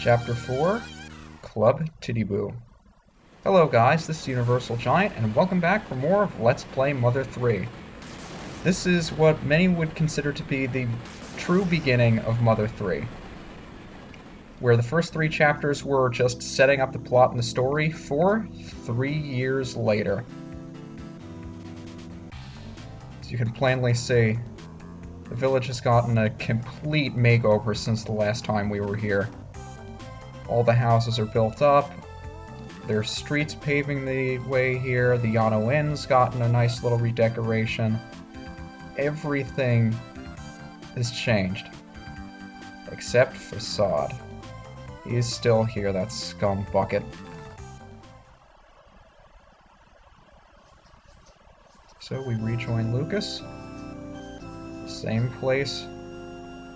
Chapter 4, Club Tidiboo. Hello guys, this is UniversalGiant, and welcome back for more of Let's Play Mother 3. This is what many would consider to be the true beginning of Mother 3, where the first 3 chapters were just setting up the plot and the story for 3 years later. As you can plainly see, the village has gotten a complete makeover since the last time we were here. All the houses are built up, there's streets paving the way here, the Yano Inn's gotten a nice little redecoration. Everything has changed. Except Facade. He's still here, that scum bucket. So we rejoin Lucas. Same place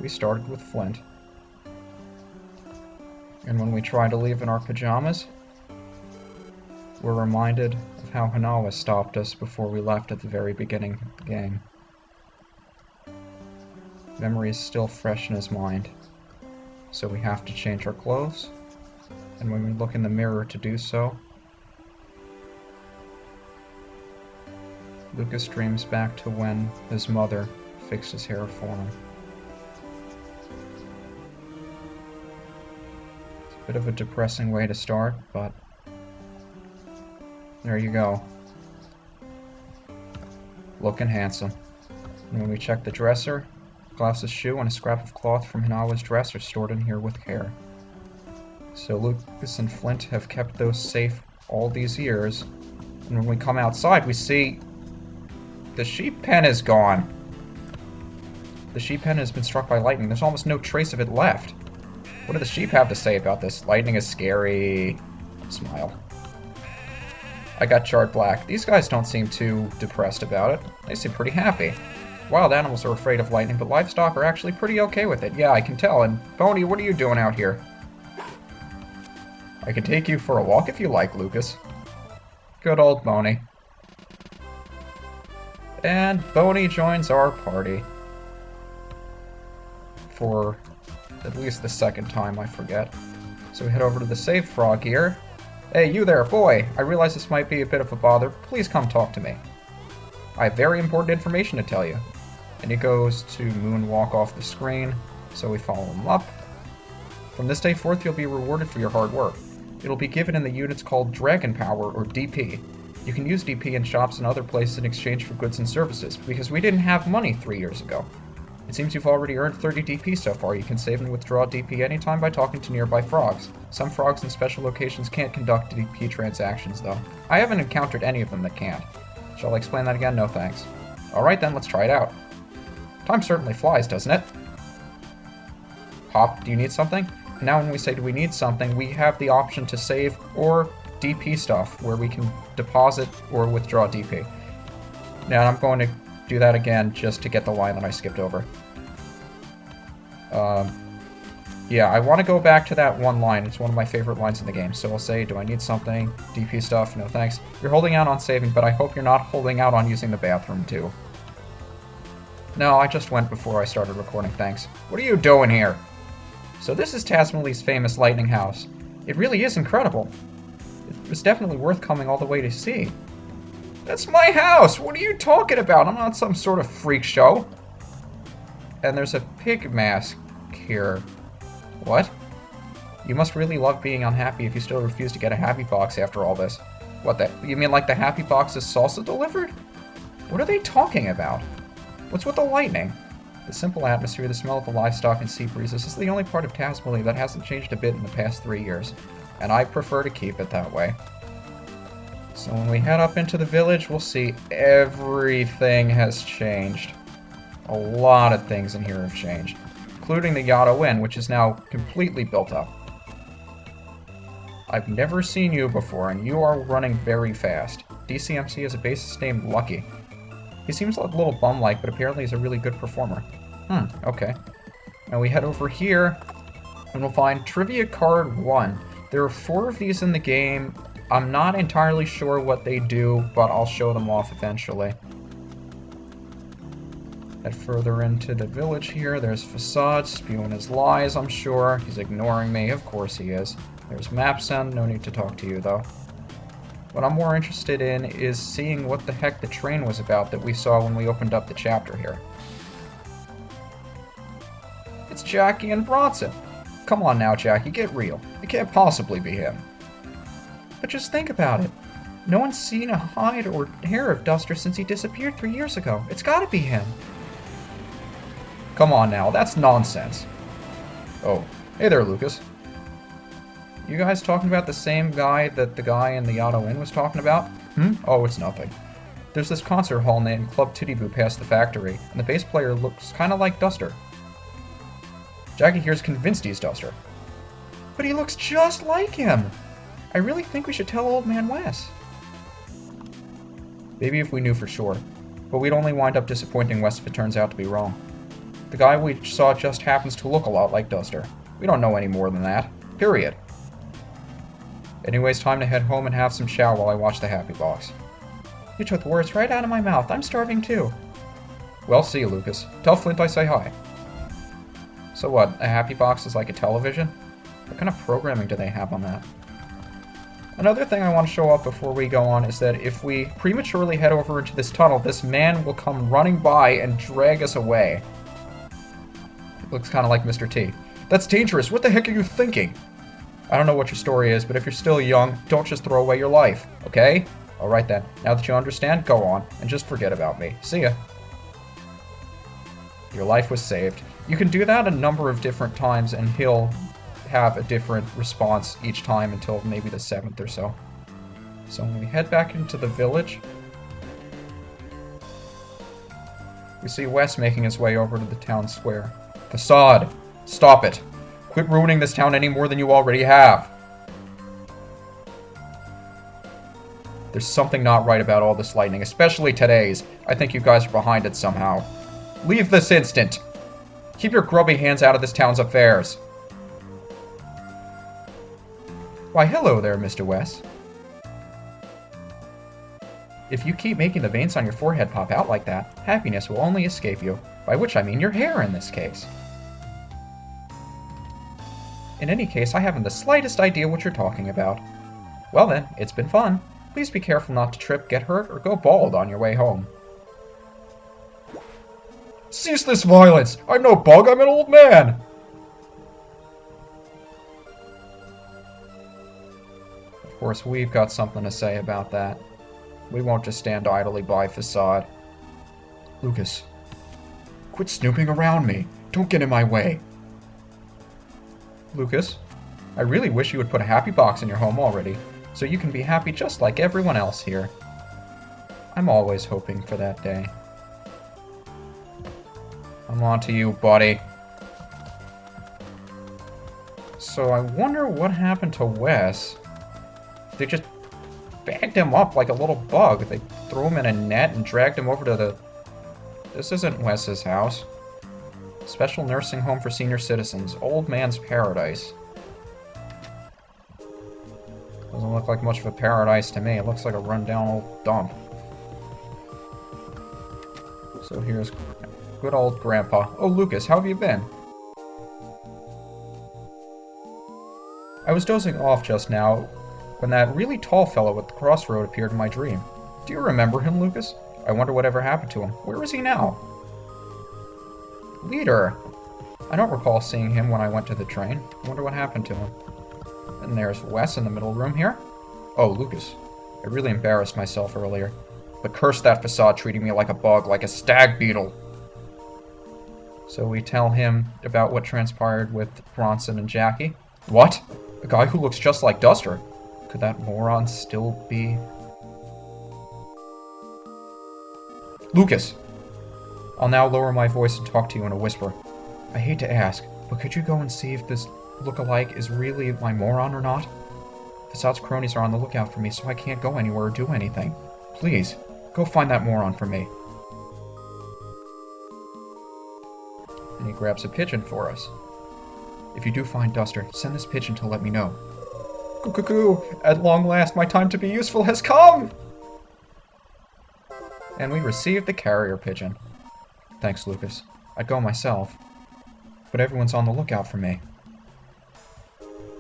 we started with Flint. And when we try to leave in our pajamas, we're reminded of how Hanawa stopped us before we left at the very beginning of the game. Memory is still fresh in his mind, so we have to change our clothes, and when we look in the mirror to do so, Lucas dreams back to when his mother fixed his hair for him. It's a bit of a depressing way to start, but there you go. Looking handsome. And when we check the dresser, Klaus's shoe and a scrap of cloth from Hanawa's dress are stored in here with care. So Lucas and Flint have kept those safe all these years, and when we come outside we see the sheep pen is gone. The sheep pen has been struck by lightning. There's almost no trace of it left. What do the sheep have to say about this? Lightning is scary. Smile. I got charred black. These guys don't seem too depressed about it. They seem pretty happy. Wild animals are afraid of lightning, but livestock are actually pretty okay with it. Yeah, I can tell. And Boney, what are you doing out here? I can take you for a walk if you like, Lucas. Good old Boney. And Boney joins our party. For at least the second time, I forget. So we head over to the save frog here. Hey, you there, boy! I realize this might be a bit of a bother. Please come talk to me. I have very important information to tell you. And he goes to moonwalk off the screen, so we follow him up. From this day forth, you'll be rewarded for your hard work. It'll be given in the units called Dragon Power, or DP. You can use DP in shops and other places in exchange for goods and services, because we didn't have money 3 years ago. It seems you've already earned 30 DP so far. You can save and withdraw DP anytime by talking to nearby frogs. Some frogs in special locations can't conduct DP transactions, though. I haven't encountered any of them that can't. Shall I explain that again? No thanks. Alright then, let's try it out. Time certainly flies, doesn't it? Hop, do you need something? Now when we say do we need something, we have the option to save or DP stuff, where we can deposit or withdraw DP. Now I'm going to do that again just to get the line that I skipped over. Yeah, I want to go back to that one line. It's one of my favorite lines in the game. So I'll say, do I need something? DP stuff? No thanks. You're holding out on saving, but I hope you're not holding out on using the bathroom too. No, I just went before I started recording, thanks. What are you doing here? So this is Tasmali's famous lightning house. It really is incredible. It was definitely worth coming all the way to see. That's my house! What are you talking about? I'm not some sort of freak show. And there's a pig mask here. What? You must really love being unhappy if you still refuse to get a happy box after all this. What the? You mean like the happy box is salsa delivered? What are they talking about? What's with the lightning? The simple atmosphere, the smell of the livestock and sea breezes is the only part of Tasmali that hasn't changed a bit in the past 3 years. And I prefer to keep it that way. So when we head up into the village, we'll see everything has changed. A lot of things in here have changed, including the Yano Inn, which is now completely built up. I've never seen you before, and you are running very fast. DCMC has a bassist named Lucky. He seems a little bum-like, but apparently he's a really good performer. Okay. Now we head over here, and we'll find Trivia Card 1. There are 4 of these in the game. I'm not entirely sure what they do, but I'll show them off eventually. Head further into the village here. There's Facade spewing his lies, I'm sure. He's ignoring me. Of course he is. There's Mapsen. No need to talk to you, though. What I'm more interested in is seeing what the heck the train was about that we saw when we opened up the chapter here. It's Jackie and Bronson. Come on now, Jackie, get real. It can't possibly be him. But just think about it. No one's seen a hide or hair of Duster since he disappeared 3 years ago. It's gotta be him. Come on now, that's nonsense. Oh, hey there, Lucas. You guys talking about the same guy that the guy in the Auto Inn was talking about? Oh, it's nothing. There's this concert hall named Club Titty-Boo past the factory, and the bass player looks kinda like Duster. Jackie here's convinced he's Duster. But he looks just like him! I really think we should tell Old Man Wes. Maybe if we knew for sure, but we'd only wind up disappointing Wes if it turns out to be wrong. The guy we saw just happens to look a lot like Duster. We don't know any more than that. Period. Anyways, time to head home and have some chow while I watch the Happy Box. You took the words right out of my mouth. I'm starving too. Well, see you, Lucas. Tell Flint I say hi. So what, a Happy Box is like a television? What kind of programming do they have on that? Another thing I want to show off before we go on is that if we prematurely head over into this tunnel, this man will come running by and drag us away. It looks kind of like Mr. T. That's dangerous. What the heck are you thinking? I don't know what your story is, but if you're still young, don't just throw away your life, okay? Alright then, now that you understand, go on, and just forget about me. See ya. Your life was saved. You can do that a number of different times, and he'll have a different response each time until maybe the 7th or so. So when we head back into the village, we see Wes making his way over to the town square. Facade! Stop it! Quit ruining this town any more than you already have! There's something not right about all this lightning, especially today's. I think you guys are behind it somehow. Leave this instant! Keep your grubby hands out of this town's affairs! Why, hello there, Mr. Wes. If you keep making the veins on your forehead pop out like that, happiness will only escape you. By which I mean your hair in this case. In any case, I haven't the slightest idea what you're talking about. Well then, it's been fun. Please be careful not to trip, get hurt, or go bald on your way home. Cease this violence! I'm no bug, I'm an old man! Of course, we've got something to say about that. We won't just stand idly by, Facade. Lucas, quit snooping around me. Don't get in my way. Lucas, I really wish you would put a Happy Box in your home already, so you can be happy just like everyone else here. I'm always hoping for that day. I'm on to you, buddy. So I wonder what happened to Wes. They just bagged him up like a little bug. They threw him in a net and dragged him over to the... This isn't Wes's house. Special nursing home for senior citizens. Old man's paradise. Doesn't look like much of a paradise to me. It looks like a rundown old dump. So here's good old Grandpa. Oh, Lucas, how have you been? I was dozing off just now when that really tall fellow at the crossroad appeared in my dream. Do you remember him, Lucas? I wonder whatever happened to him. Where is he now? Leader! I don't recall seeing him when I went to the train. I wonder what happened to him. And there's Wes in the middle room here. Oh, Lucas. I really embarrassed myself earlier. But curse that Facade treating me like a bug, like a stag beetle. So we tell him about what transpired with Bronson and Jackie. What? A guy who looks just like Duster? Could that moron still be... Lucas! I'll now lower my voice and talk to you in a whisper. I hate to ask, but could you go and see if this look-alike is really my moron or not? Facade's cronies are on the lookout for me, so I can't go anywhere or do anything. Please, go find that moron for me. And he grabs a pigeon for us. If you do find Duster, send this pigeon to let me know. Cuckoo! At long last, my time to be useful has come! And we received the carrier pigeon. Thanks, Lucas. I'd go myself. But everyone's on the lookout for me.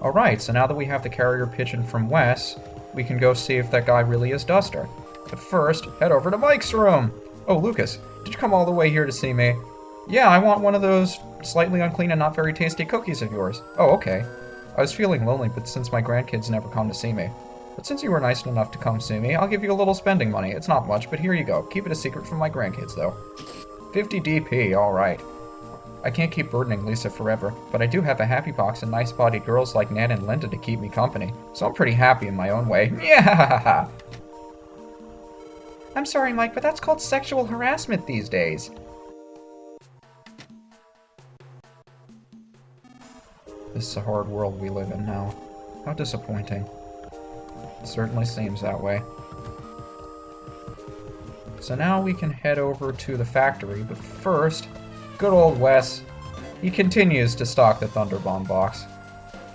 Alright, so now that we have the carrier pigeon from Wes, we can go see if that guy really is Duster. But first, head over to Mike's room! Oh, Lucas, did you come all the way here to see me? Yeah, I want one of those slightly unclean and not very tasty cookies of yours. Oh, okay. I was feeling lonely, but since my grandkids never come to see me. But since you were nice enough to come see me, I'll give you a little spending money. It's not much, but here you go. Keep it a secret from my grandkids, though. 50 DP, alright. I can't keep burdening Lisa forever, but I do have a happy box and nice-bodied girls like Nan and Linda to keep me company, so I'm pretty happy in my own way. Yeah! I'm sorry, Mike, but that's called sexual harassment these days. This is a hard world we live in now. How disappointing. It certainly seems that way. So now we can head over to the factory, but first, good old Wes. He continues to stock the Thunderbomb box.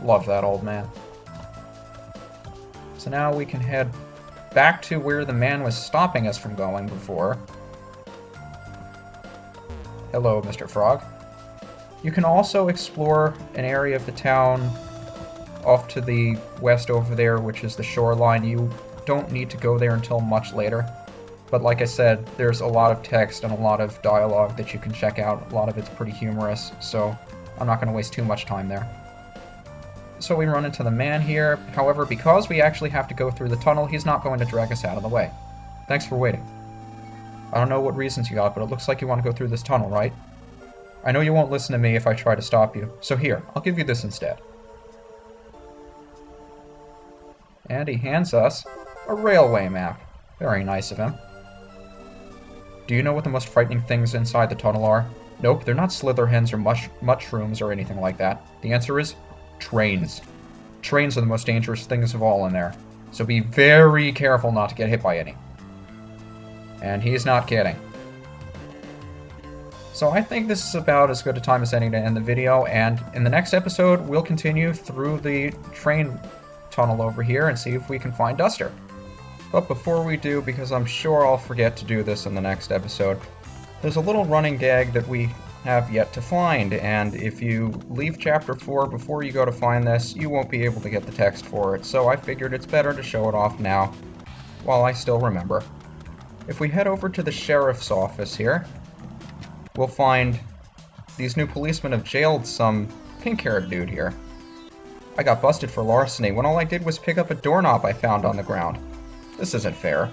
Love that old man. So now we can head back to where the man was stopping us from going before. Hello, Mr. Frog. You can also explore an area of the town off to the west over there, which is the shoreline. You don't need to go there until much later. But like I said, there's a lot of text and a lot of dialogue that you can check out. A lot of it's pretty humorous, so I'm not going to waste too much time there. So we run into the man here. However, because we actually have to go through the tunnel, he's not going to drag us out of the way. Thanks for waiting. I don't know what reasons you got, but it looks like you want to go through this tunnel, right? I know you won't listen to me if I try to stop you, so here, I'll give you this instead. And he hands us a railway map. Very nice of him. Do you know what the most frightening things inside the tunnel are? Nope, they're not slitherhens or mushrooms or anything like that. The answer is trains. Trains are the most dangerous things of all in there. So be very careful not to get hit by any. And he's not kidding. So I think this is about as good a time as any to end the video, and in the next episode, we'll continue through the train tunnel over here and see if we can find Duster. But before we do, because I'm sure I'll forget to do this in the next episode, there's a little running gag that we have yet to find, and if you leave Chapter 4 before you go to find this, you won't be able to get the text for it, so I figured it's better to show it off now, while I still remember. If we head over to the sheriff's office here, we'll find these new policemen have jailed some pink-haired dude here. I got busted for larceny when all I did was pick up a doorknob I found on the ground. This isn't fair.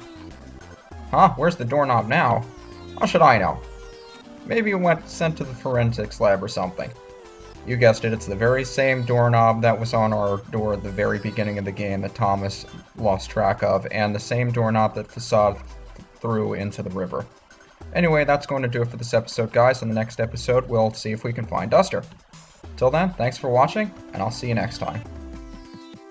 Huh? Where's the doorknob now? How should I know? Maybe it went sent to the forensics lab or something. You guessed it, it's the very same doorknob that was on our door at the very beginning of the game that Thomas lost track of, and the same doorknob that Facade threw into the river. Anyway, that's going to do it for this episode, guys. In the next episode, we'll see if we can find Duster. Till then, thanks for watching, and I'll see you next time.